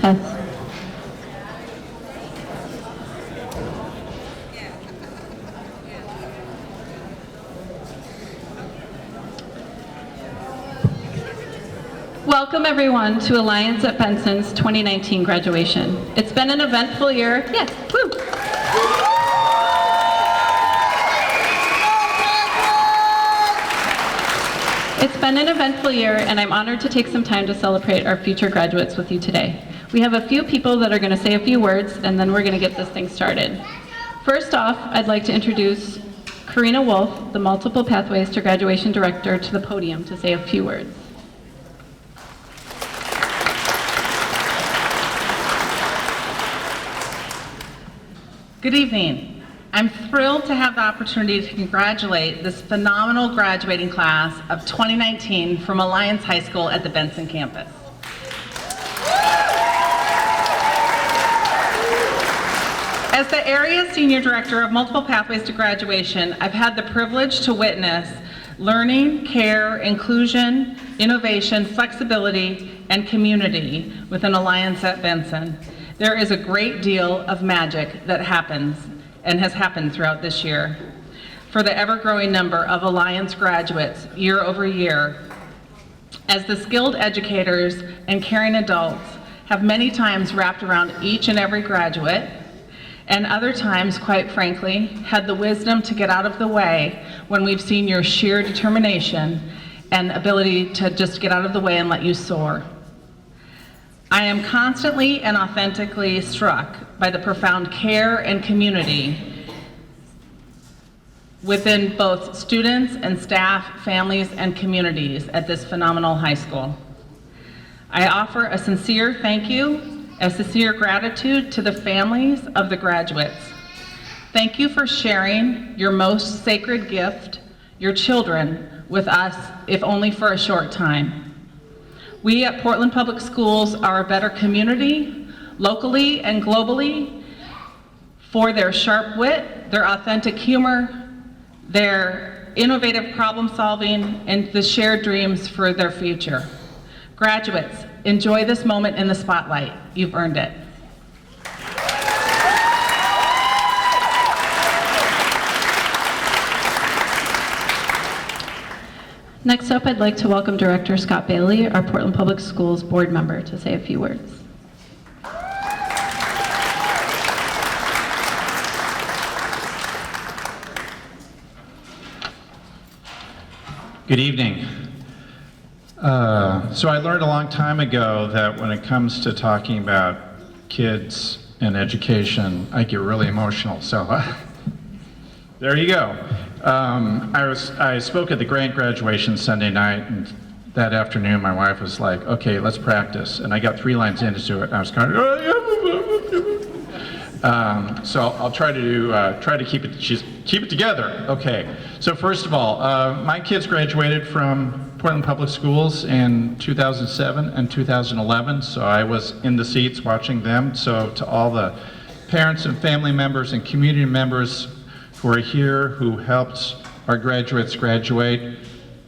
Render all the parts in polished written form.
Test. Welcome everyone to Alliance at Benson's 2019 graduation. It's been an eventful year. Yes, woo! It's been an eventful year, and I'm honored to take some time to celebrate our future graduates with you today. We have a few people that are going to say a few words, and then we're going to get this thing started. First off, I'd like to introduce Karina Wolfe, the Multiple Pathways to Graduation Director, to the podium to say a few words. Good evening. I'm thrilled to have the opportunity to congratulate this phenomenal graduating class of 2019 from Alliance High School at the Benson campus. As the area senior director of Multiple Pathways to Graduation, I've had the privilege to witness learning, care, inclusion, innovation, flexibility, and community within Alliance at Benson. There is a great deal of magic that happens and has happened throughout this year for the ever-growing number of Alliance graduates year over year, as the skilled educators and caring adults have many times wrapped around each and every graduate, and other times, quite frankly, had the wisdom to get out of the way when we've seen your sheer determination and ability to just get out of the way and let you soar. I am constantly and authentically struck by the profound care and community within both students and staff, families, and communities at this phenomenal high school. I offer a sincere thank you, a sincere gratitude to the families of the graduates. Thank you for sharing your most sacred gift, your children, with us, if only for a short time. We at Portland Public Schools are a better community, locally and globally, for their sharp wit, their authentic humor, their innovative problem solving, and the shared dreams for their future. Graduates, enjoy this moment in the spotlight. You've earned it. Next up, I'd like to welcome Director Scott Bailey, our Portland Public Schools board member, to say a few words. Good evening. So I learned a long time ago that when it comes to talking about kids and education, I get really emotional. So there you go. I spoke at the grant graduation Sunday night, and that afternoon my wife was like, okay, let's practice. And I got 3 lines into it, and I was kind of, so I'll try to keep it together. Okay, so first of all, my kids graduated from Portland Public Schools in 2007 and 2011, so I was in the seats watching them. So to all the parents and family members and community members who are here, who helped our graduates graduate,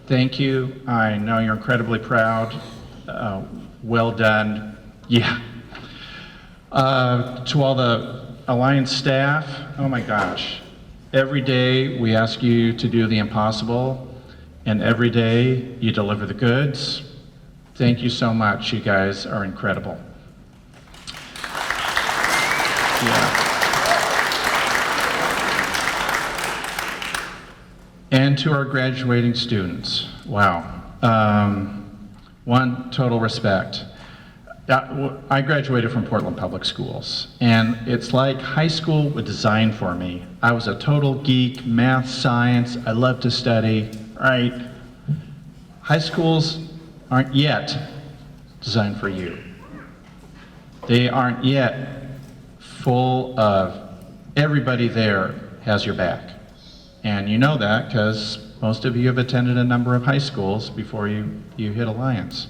thank you. I know you're incredibly proud. Well done. Yeah. To all the Alliance staff, oh my gosh. Every day we ask you to do the impossible, and every day you deliver the goods. Thank you so much. You guys are incredible. Yeah. And to our graduating students, wow. One, total respect. I graduated from Portland Public Schools, and it's like high school was designed for me. I was a total geek, math, science, I love to study, right? High schools aren't yet designed for you. They aren't yet full of, everybody there has your back. And you know that because most of you have attended a number of high schools before you hit Alliance.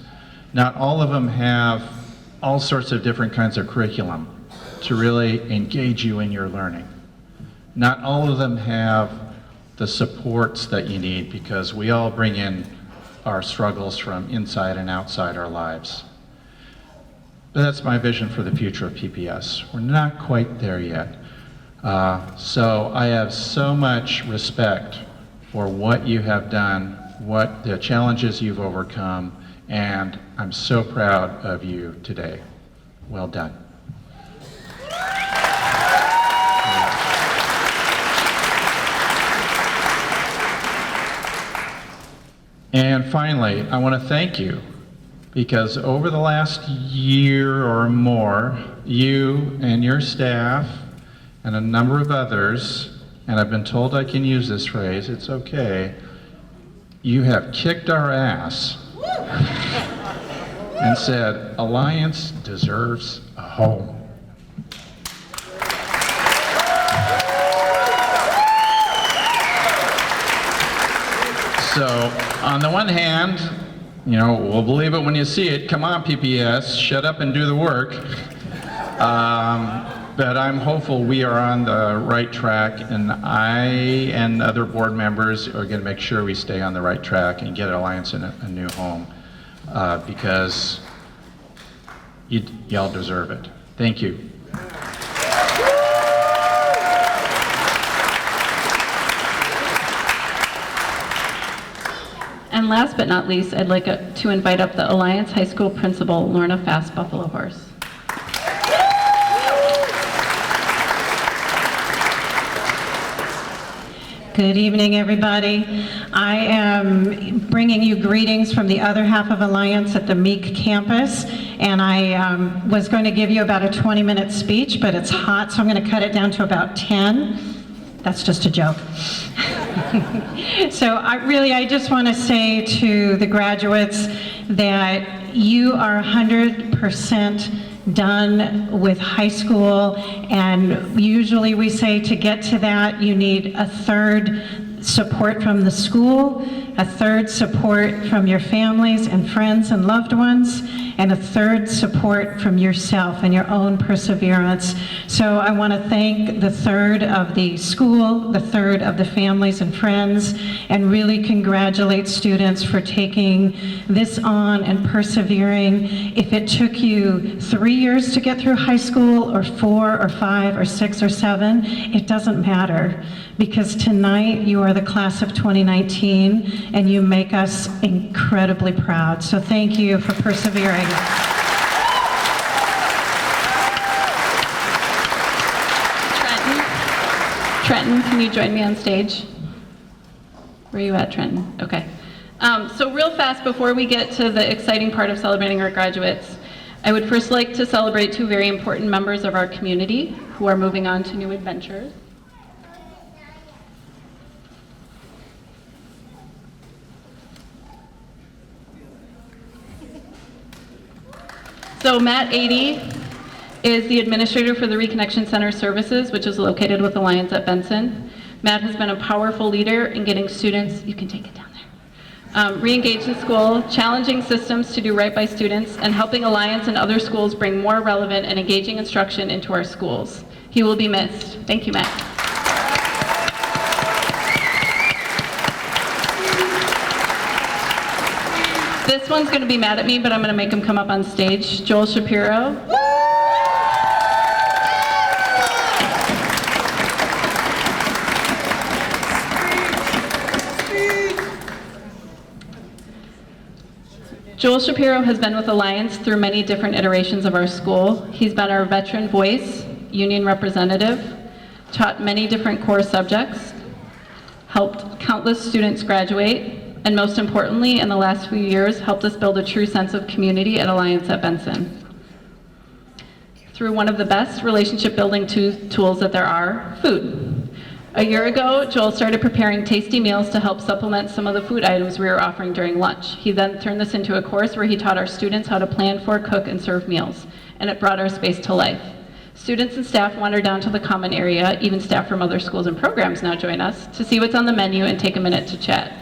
Not all of them have all sorts of different kinds of curriculum to really engage you in your learning. Not all of them have the supports that you need, because we all bring in our struggles from inside and outside our lives. But that's my vision for the future of PPS. We're not quite there yet. So I have so much respect for what you have done, what the challenges you've overcome, and I'm so proud of you today. Well done. And finally, I want to thank you, because over the last year or more, you and your staff and a number of others, and I've been told I can use this phrase, it's okay, you have kicked our ass and said, Alliance deserves a home. So, on the one hand, you know, we'll believe it when you see it. Come on, PPS, shut up and do the work. But I'm hopeful we are on the right track, and I and other board members are going to make sure we stay on the right track and get Alliance in a new home, because y'all deserve it. Thank you. And last but not least, I'd like to invite up the Alliance High School Principal, Lorna Fast Buffalo Horse. Good evening, everybody. I am bringing you greetings from the other half of Alliance at the Meek campus, and I was going to give you about a 20-minute speech, but it's hot, so I'm going to cut it down to about 10. That's just a joke. So I just want to say to the graduates that you are 100% done with high school, and usually we say to get to that you need a third support from the school, a third support from your families and friends and loved ones, and a third support from yourself and your own perseverance. So I want to thank the third of the school, the third of the families and friends, and really congratulate students for taking this on and persevering. If it took you 3 years to get through high school, or 4 or 5 or 6 or 7, it doesn't matter, because tonight you are the class of 2019 and you make us incredibly proud. So thank you for persevering. Trenton, can you join me on stage? Where are you at, Trenton? Okay. So real fast, before we get to the exciting part of celebrating our graduates, I would first like to celebrate 2 very important members of our community who are moving on to new adventures. So Matt 80 is the administrator for the Reconnection Center Services, which is located with Alliance at Benson. Matt has been a powerful leader in getting students, you can take it down there, re-engaged in school, challenging systems to do right by students, and helping Alliance and other schools bring more relevant and engaging instruction into our schools. He will be missed. Thank you, Matt. This one's going to be mad at me, but I'm going to make him come up on stage. Jool Shapiro. Jool Shapiro has been with Alliance through many different iterations of our school. He's been our veteran voice, union representative, taught many different core subjects, helped countless students graduate, and most importantly, in the last few years, helped us build a true sense of community at Alliance at Benson. Through one of the best relationship building tools that there are, food. A year ago, Joel started preparing tasty meals to help supplement some of the food items we were offering during lunch. He then turned this into a course where he taught our students how to plan for, cook, and serve meals, and it brought our space to life. Students and staff wander down to the common area, even staff from other schools and programs now join us, to see what's on the menu and take a minute to chat.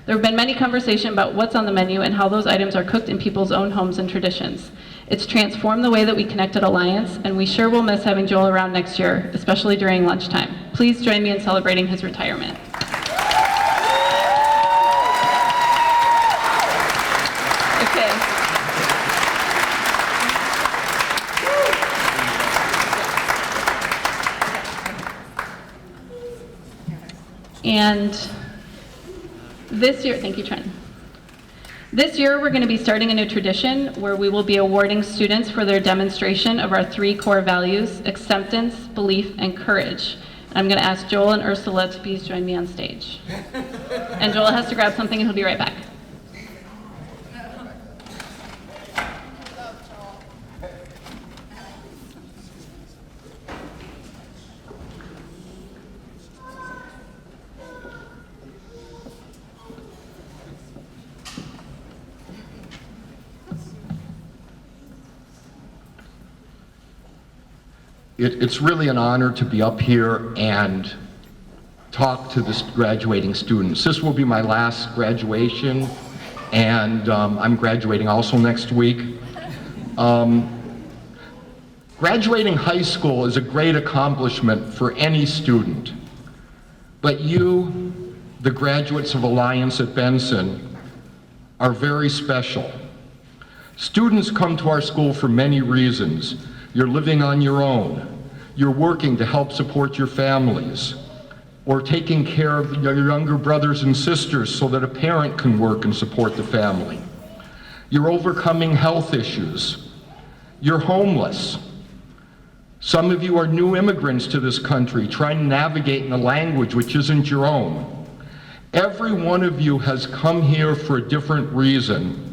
There have been many conversations about what's on the menu and how those items are cooked in people's own homes and traditions. It's transformed the way that we connect at Alliance, and we sure will miss having Joel around next year, especially during lunchtime. Please join me in celebrating his retirement. Okay. And this year, thank you, Trenton. This year, we're going to be starting a new tradition where we will be awarding students for their demonstration of our 3 core values: acceptance, belief, and courage. I'm going to ask Joel and Ursula to please join me on stage. And Joel has to grab something and he'll be right back. It's really an honor to be up here and talk to the graduating students. This will be my last graduation, and I'm graduating also next week. Graduating high school is a great accomplishment for any student, but you, the graduates of Alliance at Benson, are very special. Students come to our school for many reasons. You're living on your own. You're working to help support your families, or taking care of your younger brothers and sisters so that a parent can work and support the family. You're overcoming health issues. You're homeless. Some of you are new immigrants to this country, trying to navigate in a language which isn't your own. Every one of you has come here for a different reason.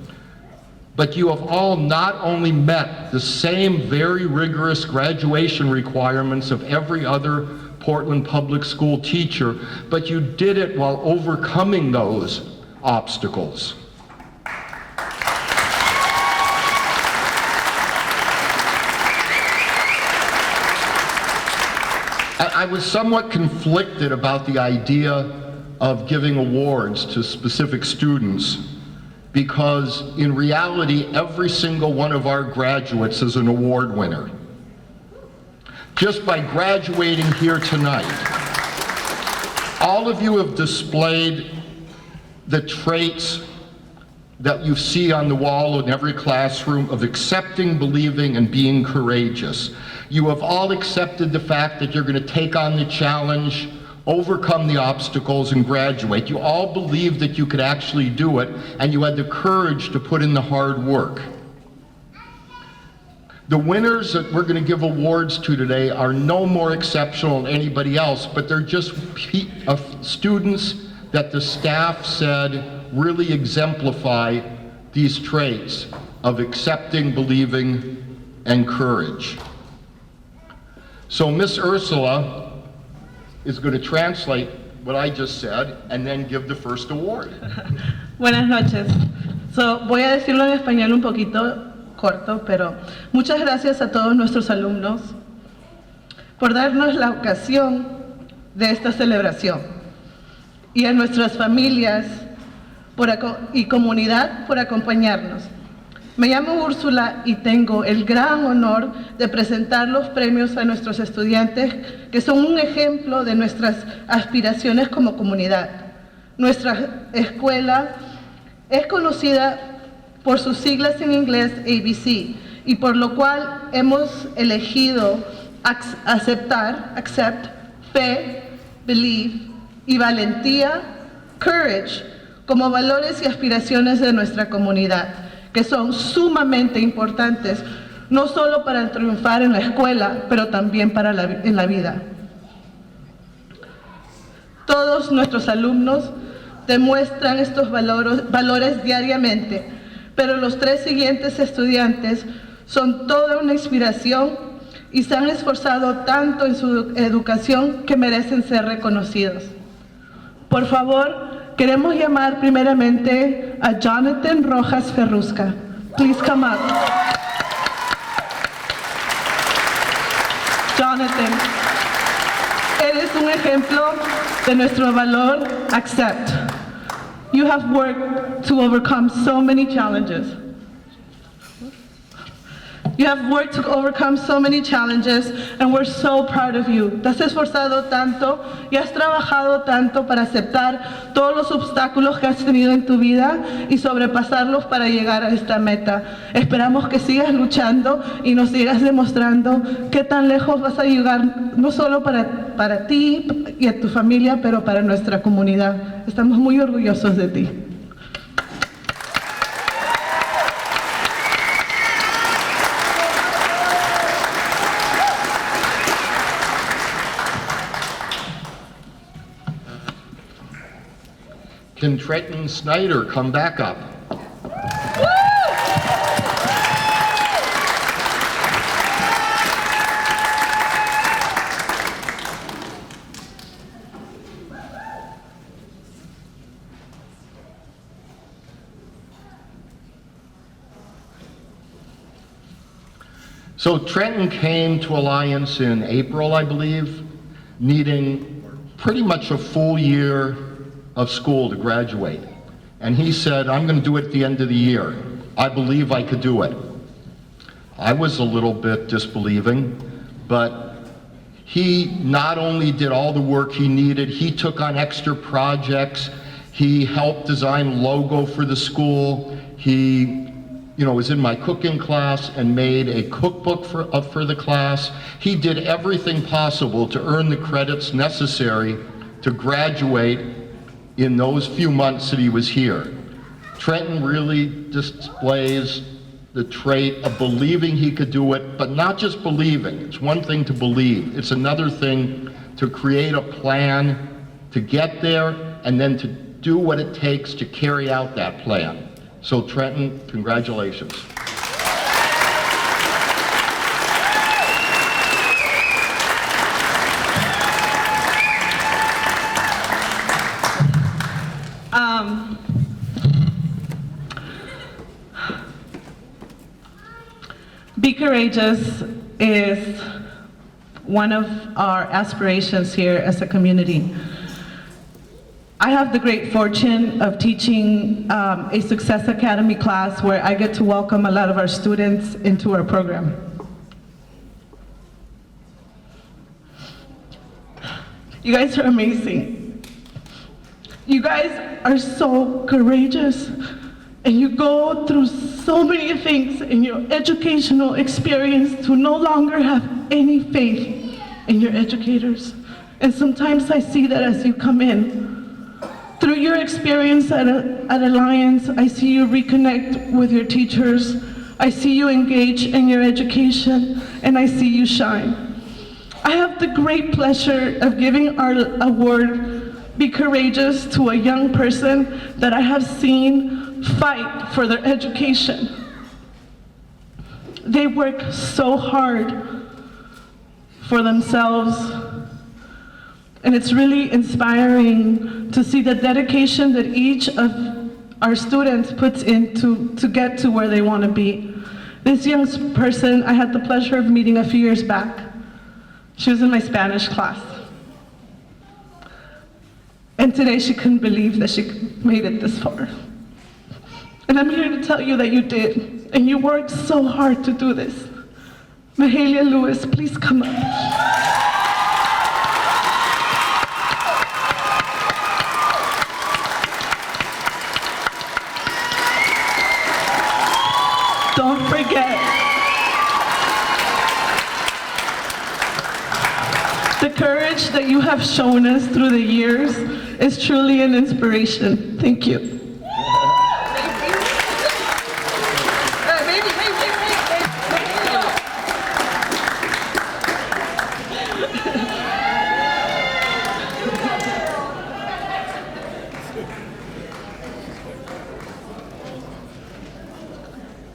But you have all not only met the same very rigorous graduation requirements of every other Portland public school teacher, but you did it while overcoming those obstacles. I was somewhat conflicted about the idea of giving awards to specific students, because in reality, every single one of our graduates is an award winner. Just by graduating here tonight, all of you have displayed the traits that you see on the wall in every classroom of accepting, believing, and being courageous. You have all accepted the fact that you're going to take on the challenge, overcome the obstacles, and graduate. You all believed that you could actually do it, and you had the courage to put in the hard work. The winners that we're going to give awards to today are no more exceptional than anybody else, but they're just students that the staff said really exemplify these traits of accepting, believing, and courage. So Miss Ursula is going to translate what I just said and then give the first award. Buenas noches. Voy a decirlo en español un poquito corto, pero muchas gracias a todos nuestros alumnos por darnos la ocasión de esta celebración, y a nuestras familias y comunidad por acompañarnos. Me llamo Úrsula y tengo el gran honor de presentar los premios a nuestros estudiantes, que son un ejemplo de nuestras aspiraciones como comunidad. Nuestra escuela es conocida por sus siglas en inglés ABC, y por lo cual hemos elegido accept, fe, believe y valentía, courage, como valores y aspiraciones de nuestra comunidad, que son sumamente importantes, no solo para triunfar en la escuela, pero también en la vida. Todos nuestros alumnos demuestran estos valores diariamente, pero los 3 siguientes estudiantes son toda una inspiración y se han esforzado tanto en su educación que merecen ser reconocidos. Por favor, queremos llamar primeramente a Jonathan Rojas Ferrusca. Please come up. Jonathan, eres un ejemplo de nuestro valor accept. You have worked to overcome so many challenges. You have worked to overcome so many challenges, and we're so proud of you. Te has esforzado tanto y has trabajado tanto para aceptar todos los obstáculos que has tenido en tu vida y sobrepasarlos para llegar a esta meta. Esperamos que sigas luchando y nos sigas demostrando qué tan lejos vas a llegar, no solo para ti y a tu familia, pero para nuestra comunidad. Estamos muy orgullosos de ti. Can Trenton Schneider come back up? So Trenton came to Alliance in April, I believe, needing pretty much a full year of school to graduate. And he said, I'm going to do it at the end of the year. I believe I could do it. I was a little bit disbelieving, but he not only did all the work he needed, he took on extra projects. He helped design logo for the school. He was in my cooking class and made a cookbook for the class. He did everything possible to earn the credits necessary to graduate in those few months that he was here. Trenton really displays the trait of believing he could do it, but not just believing. It's one thing to believe. It's another thing to create a plan to get there and then to do what it takes to carry out that plan. So Trenton, congratulations. Be courageous is one of our aspirations here as a community. I have the great fortune of teaching a Success Academy class where I get to welcome a lot of our students into our program. You guys are amazing. You guys are so courageous, and you go through so many things in your educational experience to no longer have any faith in your educators. And sometimes I see that as you come in. Through your experience at Alliance, I see you reconnect with your teachers. I see you engage in your education, and I see you shine. I have the great pleasure of giving our award, Be Courageous, to a young person that I have seen fight for their education. They work so hard for themselves, and it's really inspiring to see the dedication that each of our students puts in to get to where they want to be. This young person I had the pleasure of meeting a few years back. She was in my Spanish class. And today she couldn't believe that she made it this far. And I'm here to tell you that you did, and you worked so hard to do this. Mahalia Lewis, please come up. Don't forget, the courage that you have shown us through the years is truly an inspiration. Thank you.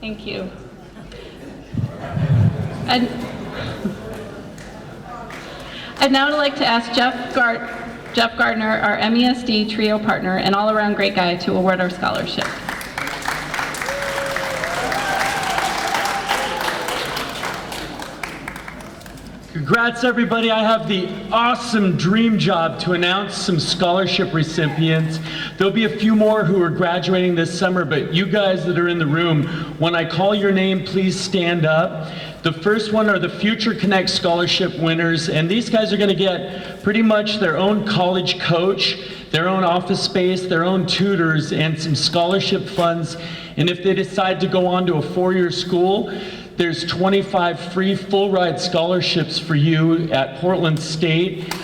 Thank you. I'd now like to ask Jeff Gardner, our MESD trio partner and all-around great guy, to award our scholarship. Congrats, everybody. I have the awesome dream job to announce some scholarship recipients. There'll be a few more who are graduating this summer, but you guys that are in the room, when I call your name, please stand up. The first one are the Future Connect Scholarship winners, and these guys are going to get pretty much their own college coach, their own office space, their own tutors, and some scholarship funds. And if they decide to go on to a four-year school, there's 25 free full-ride scholarships for you at Portland State.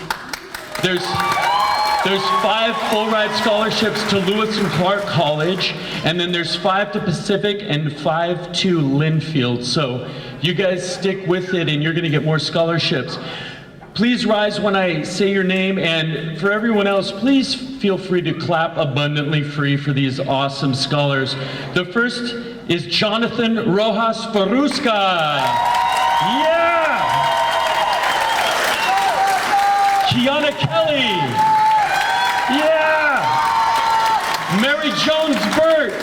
There's 5 full-ride scholarships to Lewis and Clark College, and then there's 5 to Pacific and 5 to Linfield. So you guys stick with it and you're gonna get more scholarships. Please rise when I say your name, and for everyone else, please feel free to clap abundantly free for these awesome scholars. The first is Jonathan Rojas Paluska. Yeah! Kiana Kelly. Yeah! Mary Jones Burt.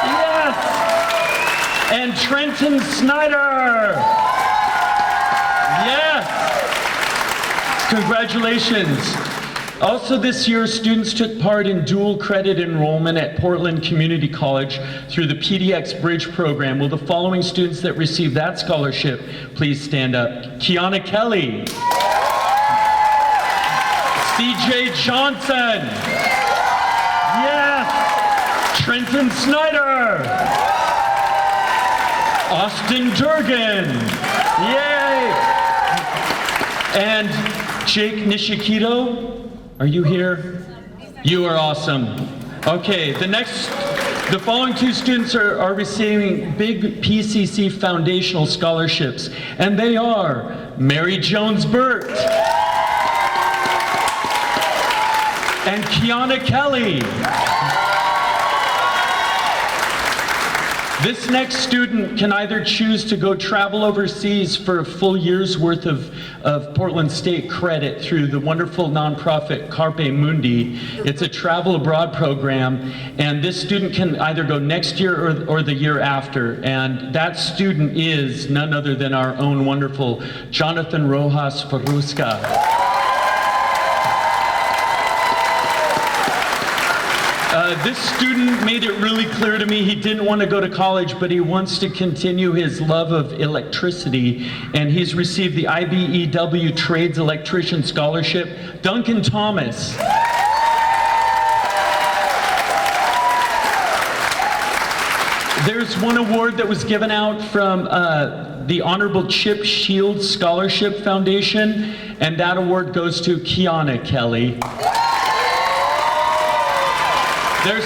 Yes! And Trenton Schneider. Yes! Congratulations. Also this year, students took part in dual credit enrollment at Portland Community College through the Pdx Bridge Program. Will the following students that received that scholarship please stand up? Kiana Kelly. CJ Johnson. Yes. Trenton Schneider. Austin Durgan. Yay. And Jake Nishikito. Are you here? You are awesome. Okay, the following 2 students are receiving big PCC Foundational Scholarships, and they are Mary Jones Burt and Kiana Kelly. This next student can either choose to go travel overseas for a full year's worth of Portland State credit through the wonderful nonprofit Carpe Mundi. It's a travel abroad program, and this student can either go next year or the year after. And that student is none other than our own wonderful Jonathan Rojas Paluska. This student made it really clear to me he didn't want to go to college, but he wants to continue his love of electricity, and he's received the IBEW Trades Electrician Scholarship. Duncan Thomas. There's one award that was given out from the Honorable Chip Shields Scholarship Foundation, and that award goes to Kiana Kelly. There's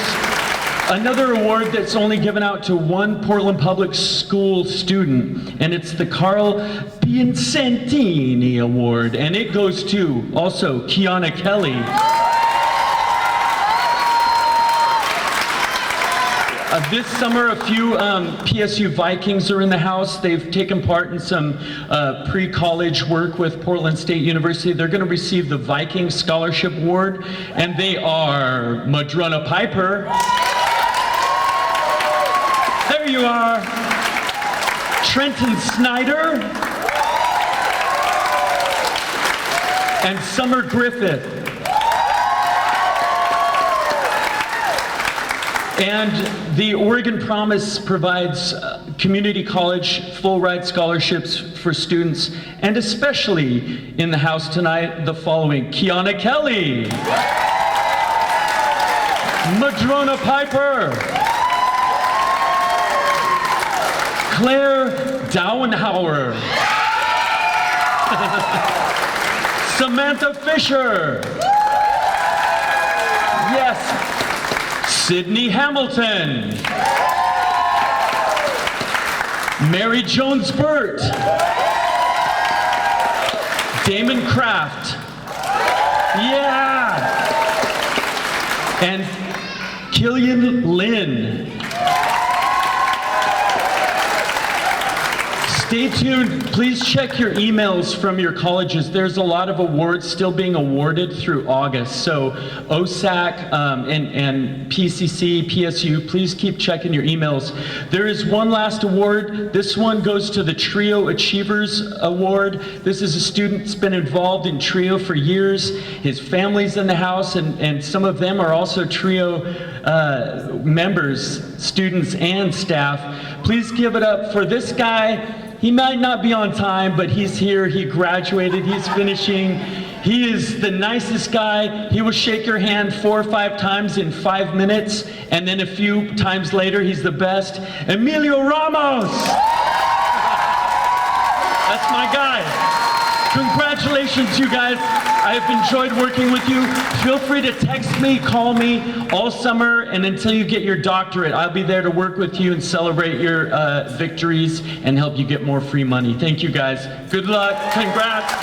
another award that's only given out to one Portland Public School student, and it's the Carl Piacentini Award, and it goes to also Kiana Kelly. This summer, a few PSU Vikings are in the house. They've taken part in some pre-college work with Portland State University. They're going to receive the Viking Scholarship Award, and they are Madrona Piper. There you are. Trenton Schneider. And Summer Griffith. And the Oregon Promise provides community college full-ride scholarships for students, and especially in the house tonight, the following: Kiana Kelly, Madrona Piper, Claire Dauenhauer, Samantha Fisher, yes, Sydney Hamilton, Mary Jones Burt, Damon Kraft, yeah, and Killian Lynn. Stay tuned. Please check your emails from your colleges. There's a lot of awards still being awarded through August. So OSAC and PCC, PSU, please keep checking your emails. There is one last award. This one goes to the Trio Achievers Award. This is a student that's been involved in Trio for years. His family's in the house, and some of them are also Trio members, students and staff. Please give it up for this guy. He might not be on time, but he's here, he graduated, he's finishing. He is the nicest guy. He will shake your hand 4 or 5 times in 5 minutes, and then a few times later, he's the best. Emilio Ramos! That's my guy. Congratulations, you guys. I have enjoyed working with you. Feel free to text me, call me all summer, and until you get your doctorate, I'll be there to work with you and celebrate your victories and help you get more free money. Thank you, guys. Good luck. Congrats.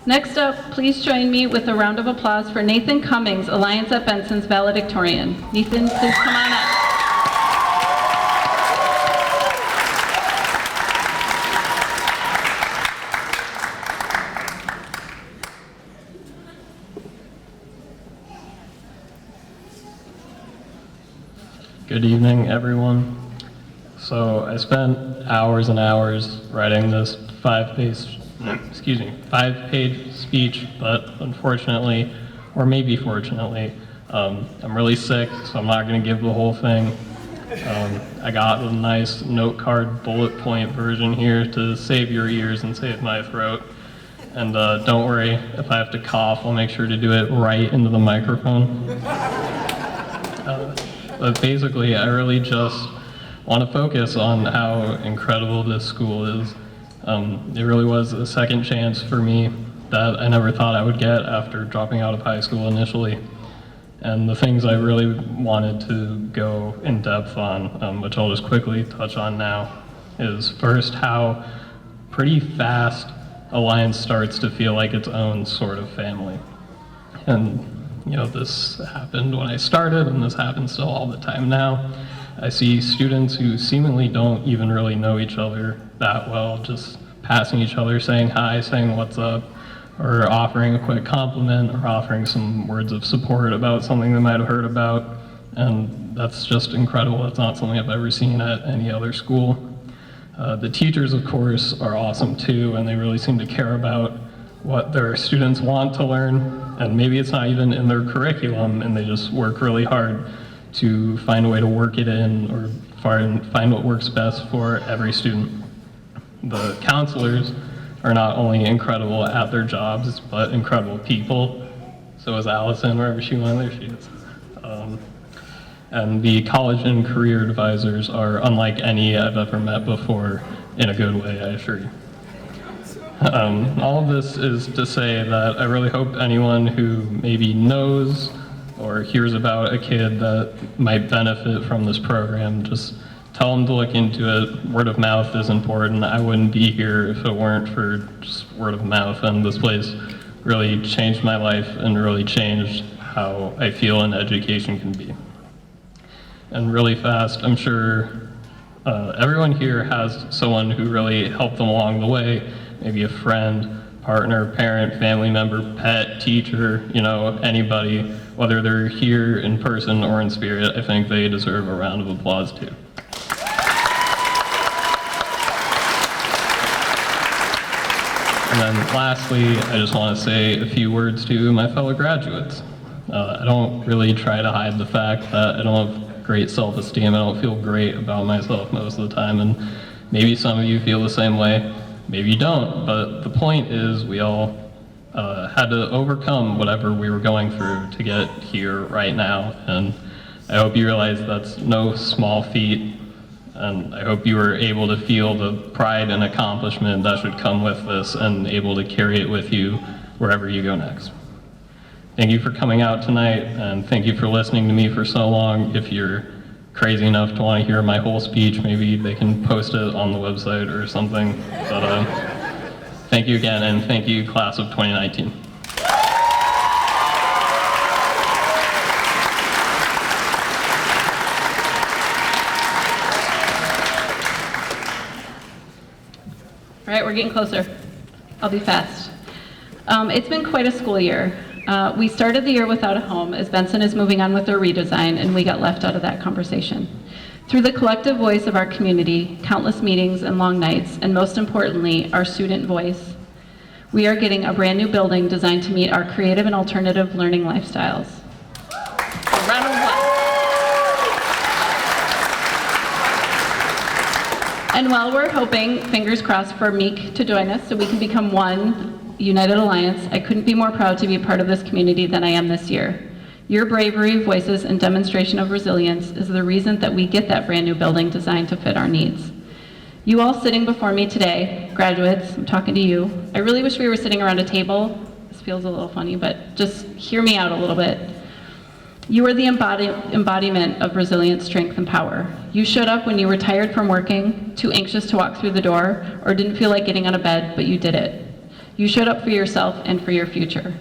Next up, please join me with a round of applause for Nathan Cummings, Alliance at Benson's valedictorian. Nathan, please come on up. Good evening, everyone. So I spent hours and hours writing this 5-page speech, but unfortunately, or maybe fortunately, I'm really sick, so I'm not going to give the whole thing. I got a nice note card bullet point version here to save your ears and save my throat. And don't worry, if I have to cough, I'll make sure to do it right into the microphone. But basically, I really just want to focus on how incredible this school is. It really was a second chance for me that I never thought I would get after dropping out of high school initially. And the things I really wanted to go in depth on, which I'll just quickly touch on now, is first how pretty fast Alliance starts to feel like its own sort of family. And you know, this happened when I started, and this happens still all the time now. I see students who seemingly don't even really know each other that well, just passing each other, saying hi, saying what's up, or offering a quick compliment, or offering some words of support about something they might have heard about. And that's just incredible. That's not something I've ever seen at any other school. The teachers, of course, are awesome too, and they really seem to care about what their students want to learn, and maybe it's not even in their curriculum, and they just work really hard to find a way to work it in or find what works best for every student. The counselors are not only incredible at their jobs, but incredible people. So is Allison, wherever she went, there she is. And the college and career advisors are unlike any I've ever met before, in a good way, I assure you. All of this is to say that I really hope anyone who maybe knows or hears about a kid that might benefit from this program, just tell them to look into it. Word of mouth is important. I wouldn't be here if it weren't for just word of mouth, and this place really changed my life and really changed how I feel an education can be. And really fast, I'm sure everyone here has someone who really helped them along the way. Maybe a friend, partner, parent, family member, pet, teacher, you know, anybody, whether they're here in person or in spirit. I think they deserve a round of applause too. And then lastly, I just want to say a few words to my fellow graduates. I don't really try to hide the fact that I don't have great self-esteem. I don't feel great about myself most of the time, and maybe some of you feel the same way. Maybe you don't, but the point is we all had to overcome whatever we were going through to get here right now, and I hope you realize that's no small feat, and I hope you were able to feel the pride and accomplishment that should come with this and able to carry it with you wherever you go next. Thank you for coming out tonight, and thank you for listening to me for so long. If you're crazy enough to want to hear my whole speech, maybe they can post it on the website or something. But thank you again, and thank you, class of 2019. Thank you, Nathan. we're getting closer. I'll be fast. It's been quite a school year. We started the year without a home as Benson is moving on with their redesign, and we got left out of that conversation. Through the collective voice of our community, countless meetings and long nights, and most importantly, our student voice, we are getting a brand new building designed to meet our creative and alternative learning lifestyles. A round of applause. And while we're hoping, fingers crossed, for Meek to join us so we can become one United Alliance, I couldn't be more proud to be a part of this community than I am this year. Your bravery, voices, and demonstration of resilience is the reason that we get that brand new building designed to fit our needs. You all sitting before me today, graduates, I'm talking to you. I really wish we were sitting around a table. This feels a little funny, but just hear me out a little bit. You are the embodiment of resilience, strength, and power. You showed up when you were tired from working, too anxious to walk through the door, or didn't feel like getting out of bed, but you did it. You showed up for yourself and for your future.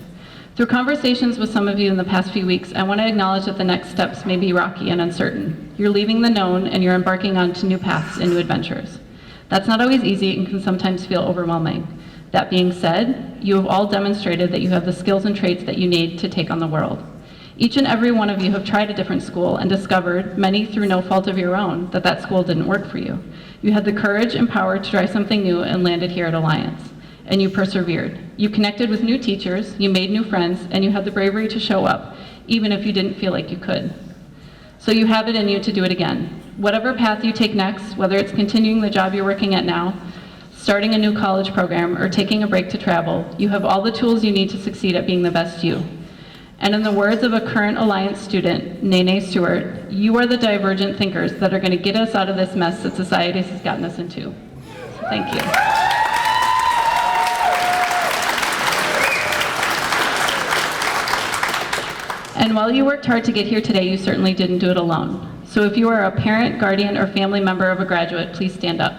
Through conversations with some of you in the past few weeks, I want to acknowledge that the next steps may be rocky and uncertain. You're leaving the known and you're embarking onto new paths and new adventures. That's not always easy and can sometimes feel overwhelming. That being said, you have all demonstrated that you have the skills and traits that you need to take on the world. Each and every one of you have tried a different school and discovered, many through no fault of your own, that that school didn't work for you. You had the courage and power to try something new and landed here at Alliance. And you persevered. You connected with new teachers, you made new friends, and you had the bravery to show up, even if you didn't feel like you could. So you have it in you to do it again. Whatever path you take next, whether it's continuing the job you're working at now, starting a new college program, or taking a break to travel, you have all the tools you need to succeed at being the best you. And in the words of a current Alliance student, Nene Stewart, you are the divergent thinkers that are going to get us out of this mess that society has gotten us into. So thank you. And while you worked hard to get here today, you certainly didn't do it alone. So if you are a parent, guardian, or family member of a graduate, please stand up.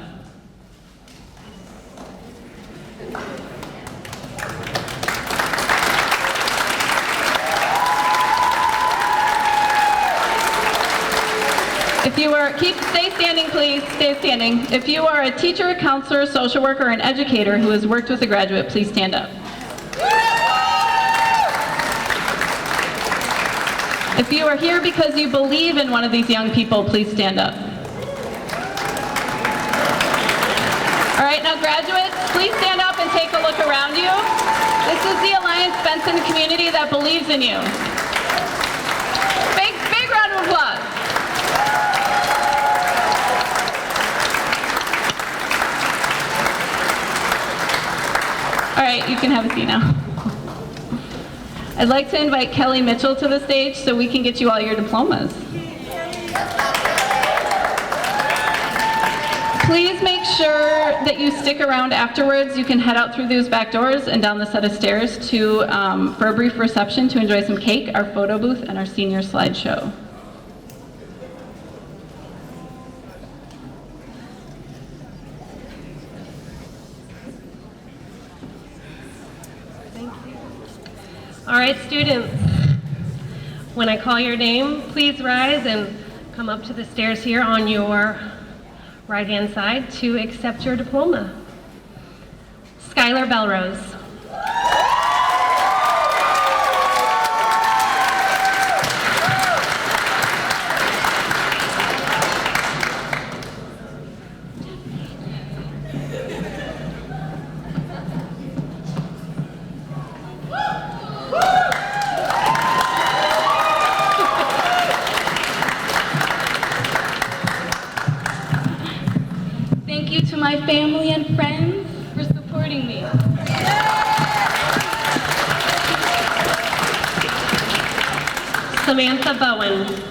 If you are, stay standing please, stay standing. If you are a teacher, counselor, social worker, or an educator who has worked with a graduate, please stand up. If you are here because you believe in one of these young people, please stand up. All right, now graduates, please stand up and take a look around you. This is the Alliance Benson community that believes in you. Big round of applause. All right, you can have a seat now. I'd like to invite Kelly Mitchell to the stage so we can get you all your diplomas. Please make sure that you stick around afterwards. You can head out through those back doors and down the set of stairs for a brief reception to enjoy some cake, our photo booth, and our senior slideshow. All right, students, when I call your name, please rise and come up to the stairs here on your right-hand side to accept your diploma. Skylar Belrose. My family and friends for supporting me. Samantha Bowen.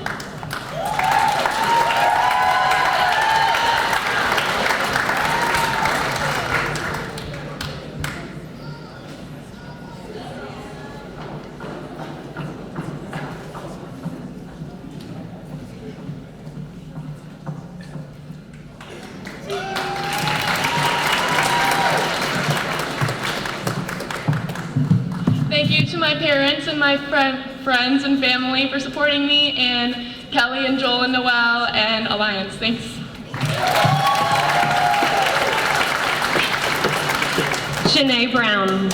Thank you to my parents and my friends and family for supporting me, and Kelly and Joel and Noel and Alliance. Thanks. Janae Brown.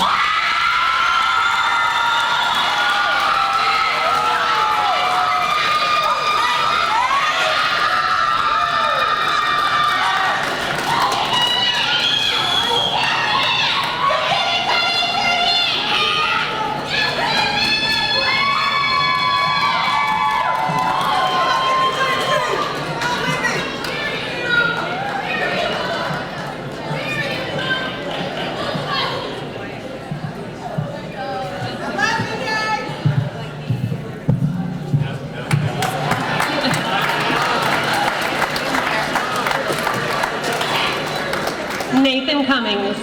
Nathan Cummings.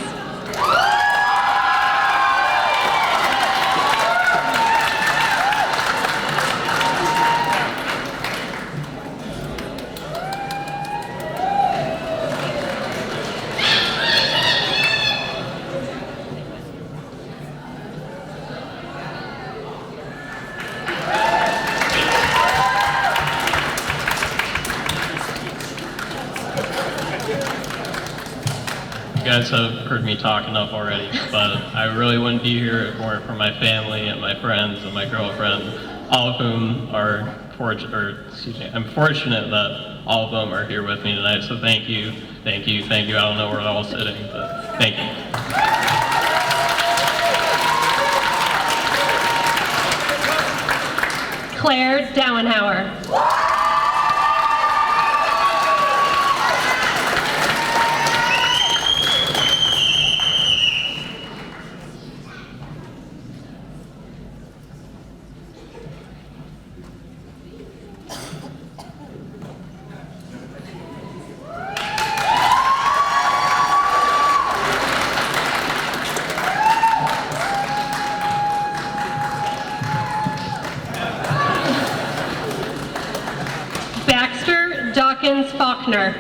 You guys have heard me talk enough already, but I really wouldn't be here if it weren't for my family and my friends and my girlfriend, all of whom are I'm fortunate that all of them are here with me tonight. So thank you, thank you, thank you. I don't know where they're all sitting, but thank you. Claire Dowenhauer. Dawkins Faulkner.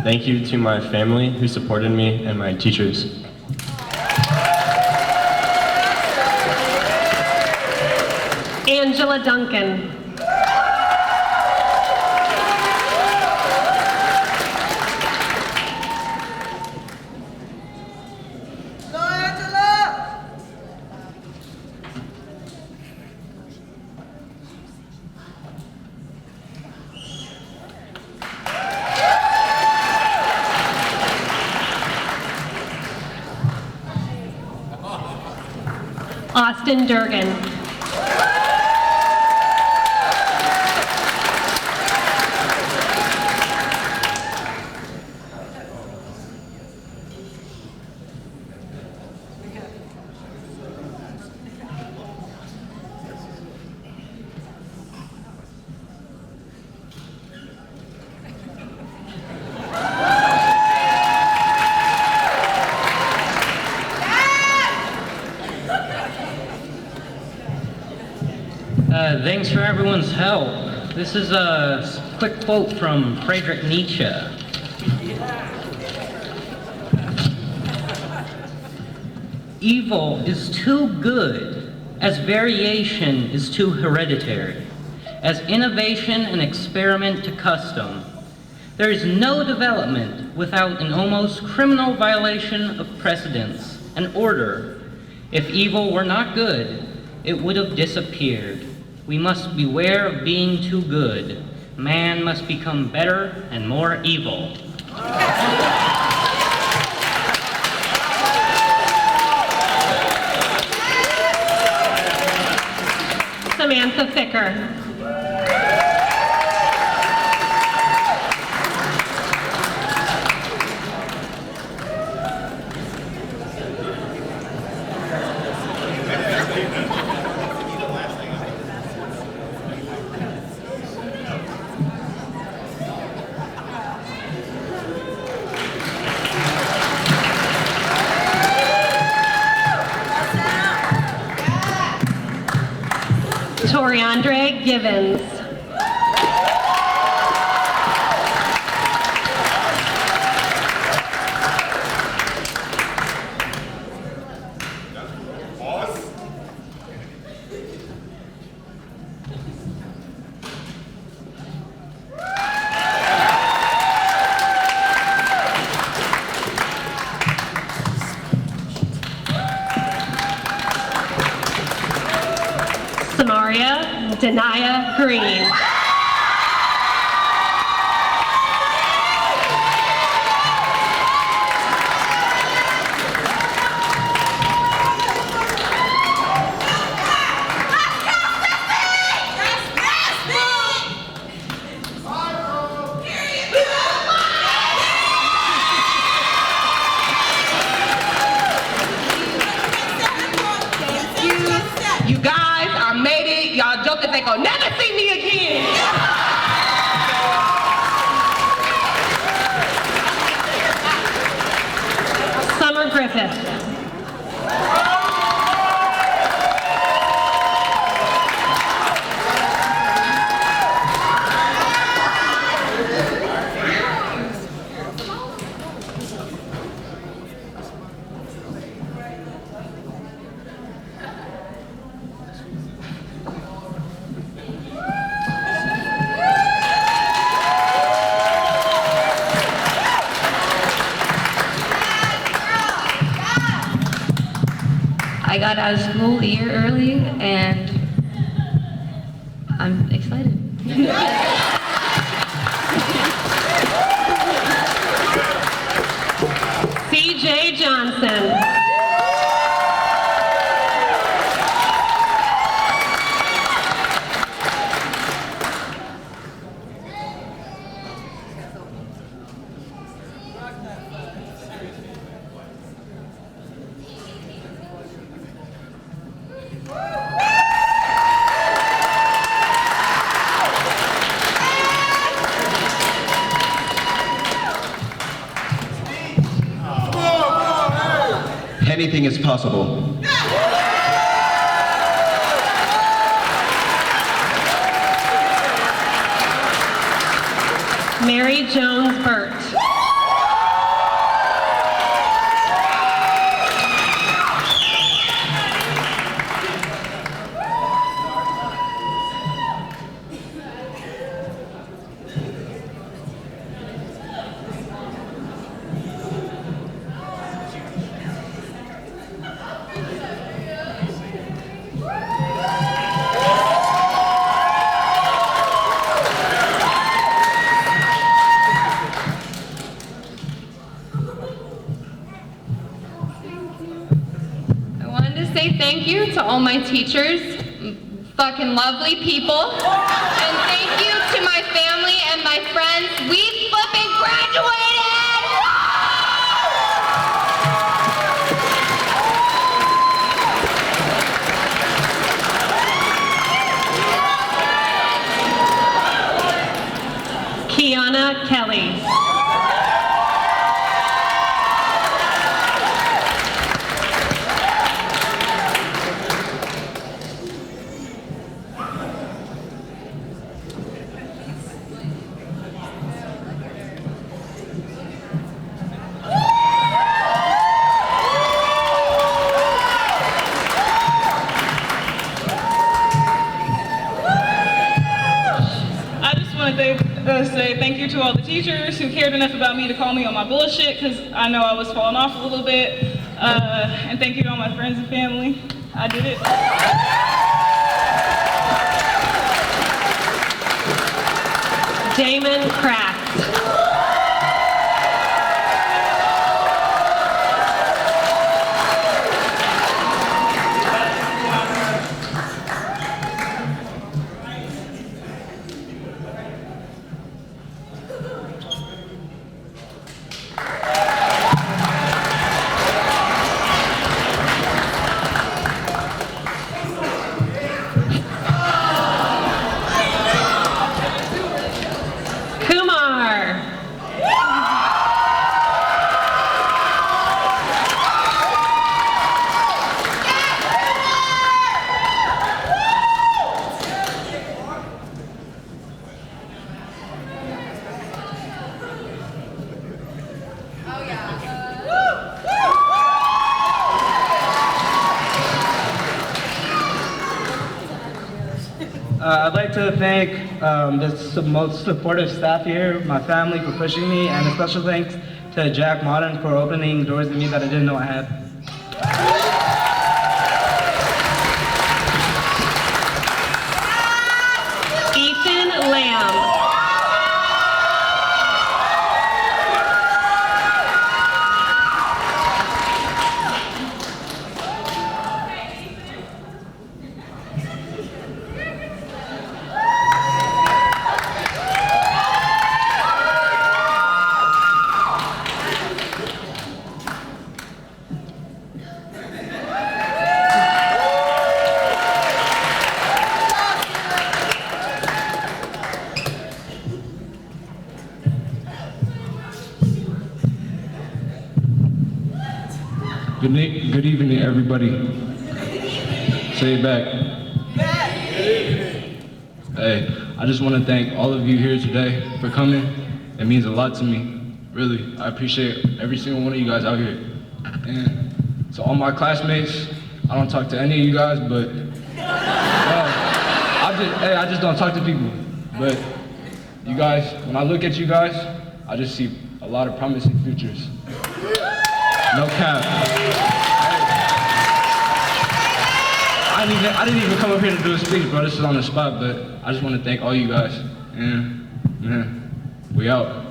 Thank you to my family who supported me and my teachers. Angela Duncan. Austin Durgan. Thanks for everyone's help. This is a quick quote from Friedrich Nietzsche. Evil is too good, as variation is too hereditary, as innovation and experiment to custom. There is no development without an almost criminal violation of precedence and order. If evil were not good, it would have disappeared. We must beware of being too good. Man must become better and more evil. Samantha Thicker. Toriandre Givens. Denia Green. You guys, I made it. Y'all jokers ain't gonna never see me again. Summer Griffith. I got out of school a year early, and I'm excited. CJ Johnson. Anything is possible. Mary Jones Burt. Say thank you to all my teachers, fucking lovely people, and thank you to my family and my friends. We flipping graduated! Kiana Kelly. Say thank you to all the teachers who cared enough about me to call me on my bullshit, because I know I was falling off a little bit. And thank you to all my friends and family. I did it. Damon Kraft. I'd like to thank the most supportive staff here, my family for pushing me, and a special thanks to Jack Modern for opening doors to me that I didn't know I had. Good evening, everybody. Say it back. Hey, I just want to thank all of you here today for coming. It means a lot to me. Really, I appreciate every single one of you guys out here. And to all my classmates, I don't talk to any of you guys, but I just don't talk to people. But you guys, when I look at you guys, I just see a lot of promising futures. No cap. I didn't even come up here to do a speech, bro. This is on the spot, but I just want to thank all you guys. And man, we out.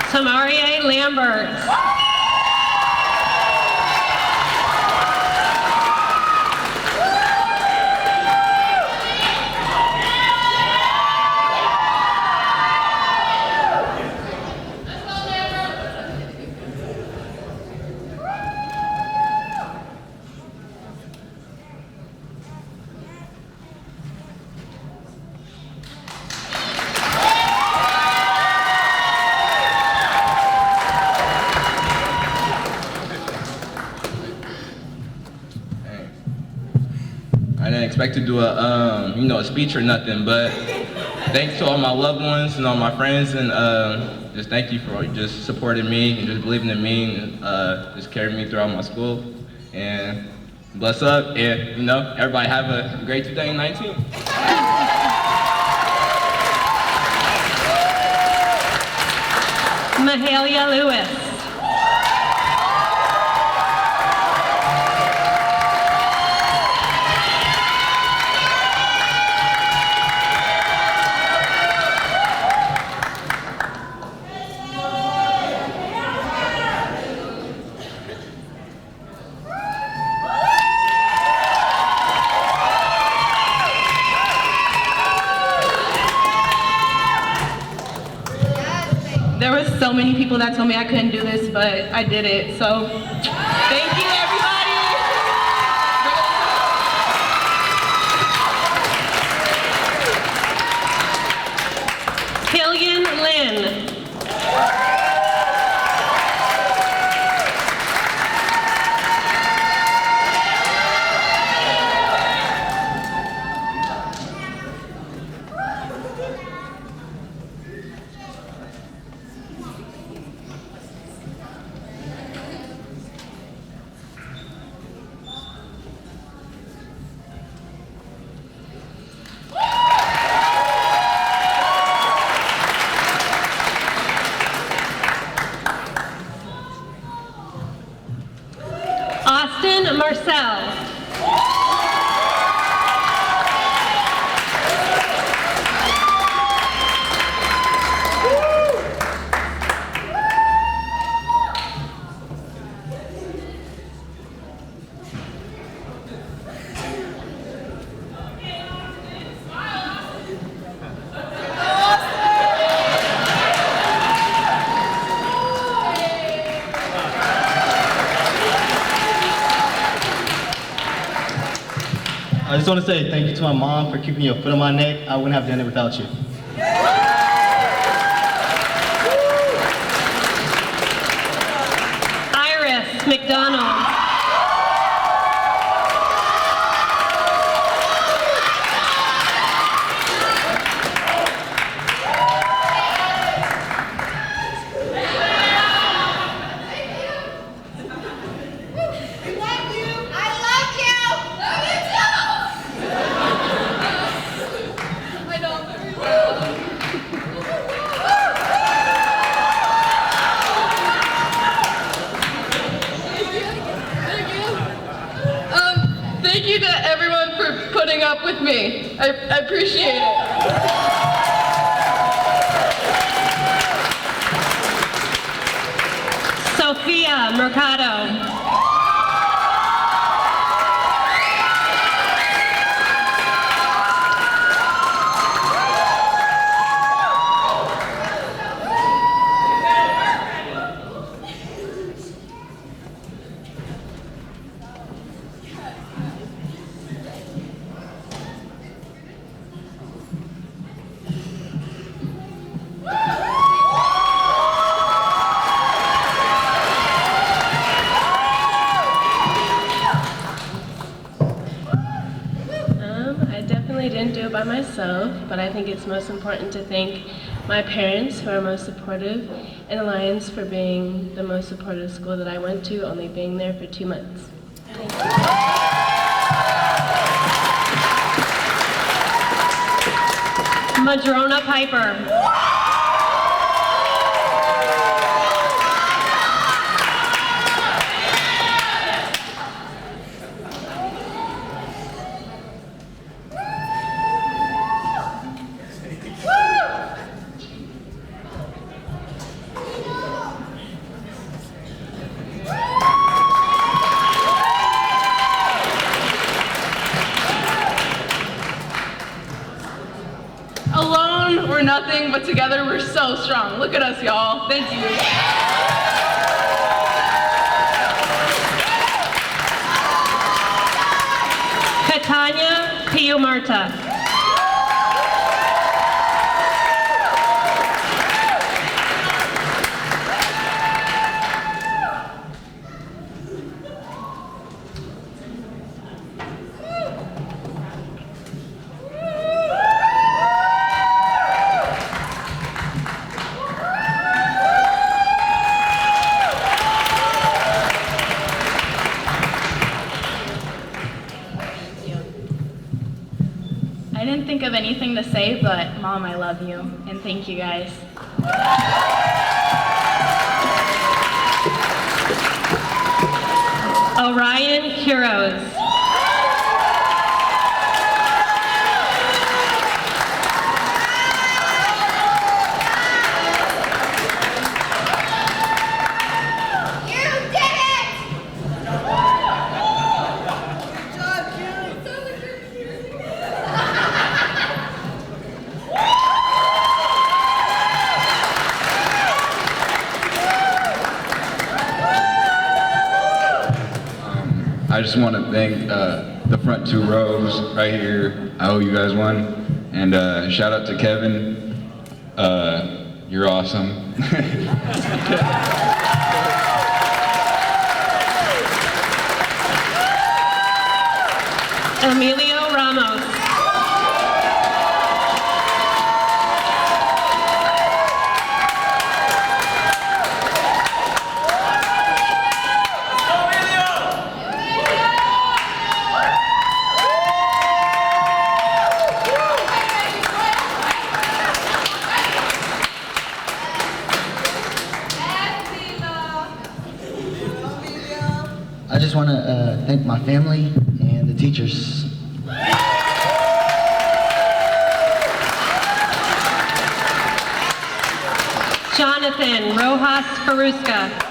Tamarie Lambert. Expect to do a speech or nothing, but thanks to all my loved ones and all my friends, and just thank you for just supporting me and just believing in me and just carrying me throughout my school. And bless up, and everybody have a great 2019. Mahalia Lewis. So many people that told me I couldn't do this, but I did it. So thank you, everybody. Killian Lynn. Marcel. I just want to say thank you to my mom for keeping your foot on my neck. I wouldn't have done it without you. Iris McDonald. Thank you to everyone for putting up with me. I appreciate it. Sophia Mercado. certainly didn't do it by myself, but I think it's most important to thank my parents, who are most supportive, and Alliance for being the most supportive school that I went to, only being there for 2 months. Thank you. Madrona Piper. Alone, we're nothing, but together we're so strong. Look at us, y'all. Thank you. Catania Piumarta. I didn't think of anything to say, but Mom, I love you, and thank you guys. Orion Heroes. I just want to thank the front 2 rows right here. I owe you guys one. And shout out to Kevin. You're awesome. Emilio Ramos. I just want to thank my family and the teachers. Jonathan Rojas Paluska.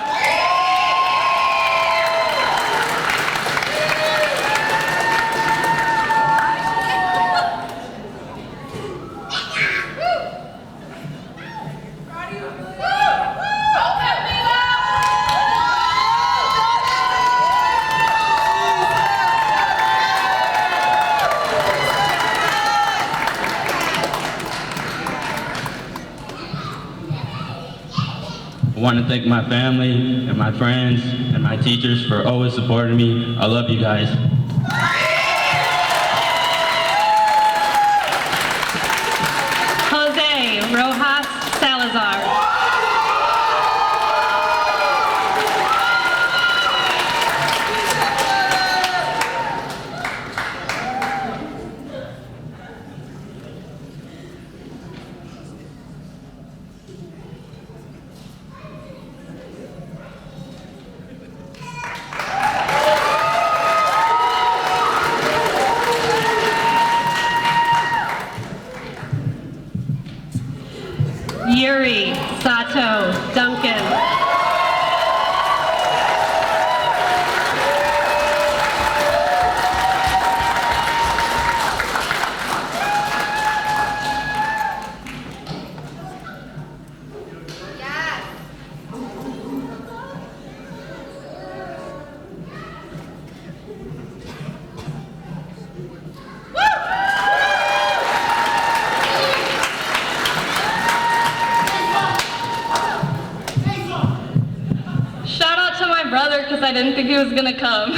I want to thank my family and my friends and my teachers for always supporting me. I love you guys. Jose Rojas Salazar. Yuri Sato Duncan. Brother, because I didn't think he was gonna come.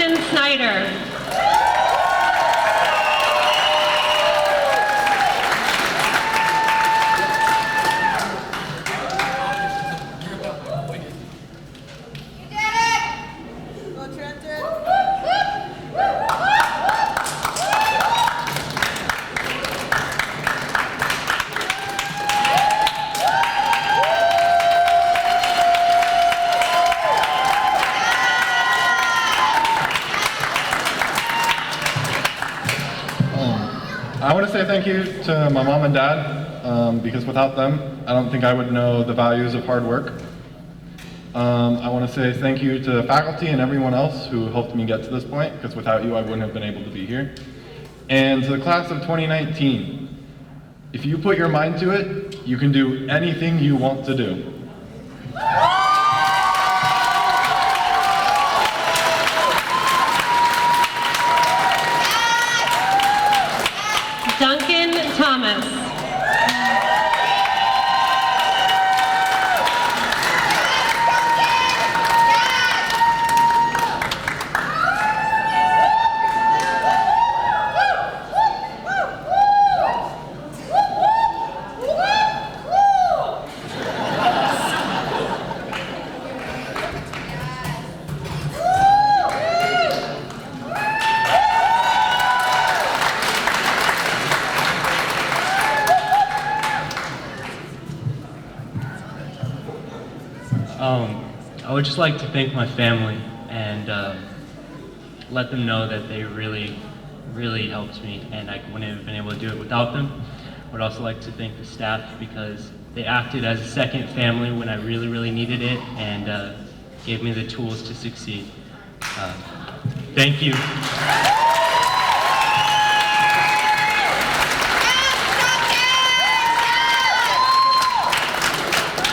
Trenton Schneider. I want to say thank you to my mom and dad, because without them, I don't think I would know the values of hard work. I want to say thank you to the faculty and everyone else who helped me get to this point, because without you, I wouldn't have been able to be here. And to the class of 2019, if you put your mind to it, you can do anything you want to do. Duncan Thomas. I would just like to thank my family and let them know that they really helped me, and I wouldn't have been able to do it without them. I would also like to thank the staff because they acted as a second family when I really needed it, and gave me the tools to succeed. Thank you.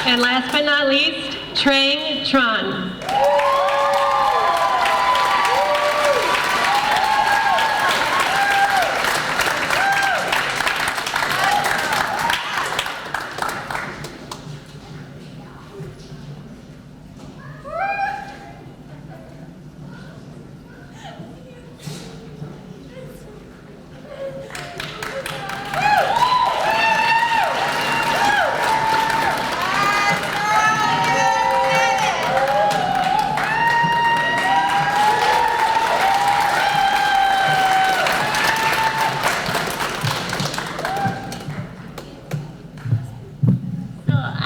And last but not least, Trang Tron.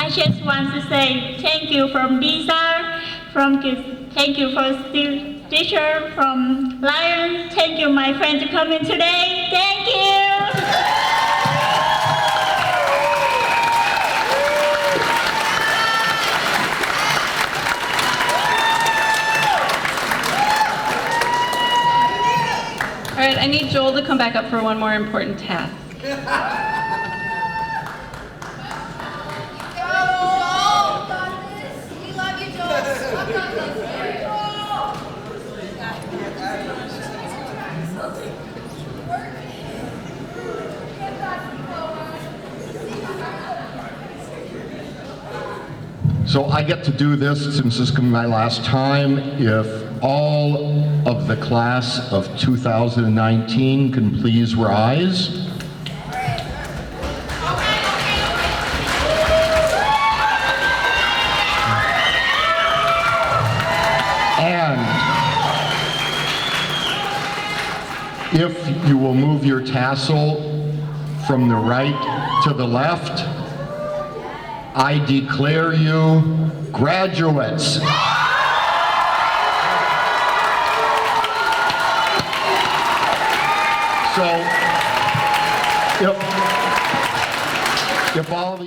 I just want to say thank you from Lisa, thank you for teacher from Lion, thank you my friend to come in today, thank you. All right, I need Joel to come back up for one more important task. So I get to do this since this is my last time. If all of the class of 2019 can please rise. And if you will move your tassel from the right to the left, I declare you graduates. So, if all of you